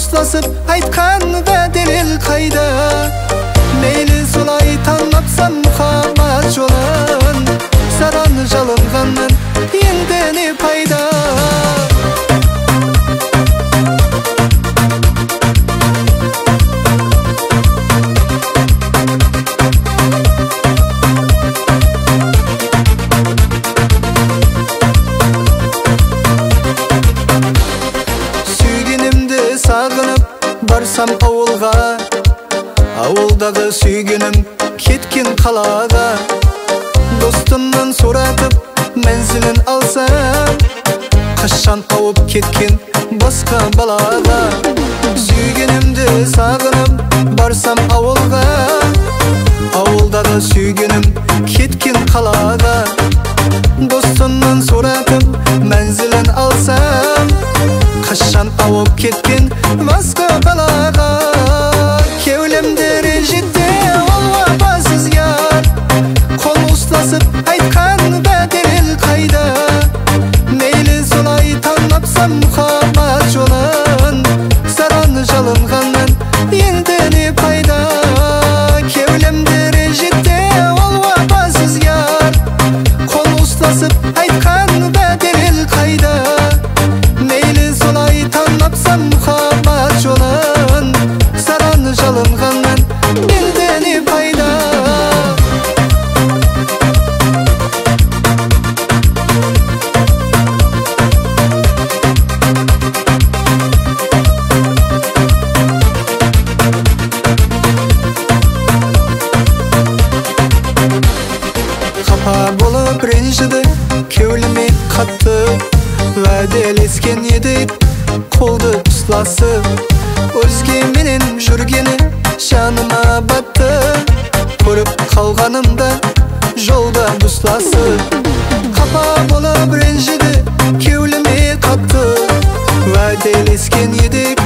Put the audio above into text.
ustasып айтқанда дәлел қайда? Мейлі солай танапсам мұхаббат жолын, саған жалынғаннан енді не пайда? Сағынып барсам ауылға, ауылдағы сүйгенім кеткен қалаға. Достымнан сұратып мәнзілін алсам, қашан ауып кеткен басқа балаға. Сүйгенімді сағынып барсам ауылға, ауылдағы сүйгенім кеткен қалаға. Достымнан сұратып мәнзілін алсам, қашан ауып кеткен басқа балаға. Кеулемді ренжітті ол вапасыз яр, қол ұстасып айтқанда дәлел қайда? Мейлі солай танапсам мұхаббат жолын, саған жалынғаннан енді не пайда? Кеулемді ренжітті ол вапасыз яр, қол ұстасып айтқанда дәлел қайда? Мейлі солай танапсам мұхаббат жолын, саған жалынғаннан енді не пайда? Қапа болып ренжіді кеуліме қатты, уәделескен едік қолды ұстасып. Өзгеменен жүргені жаныма батты, көріп қалғанымда жолда достасып. Қапа болып ренжіді кеуліме қатты, уәделескен едік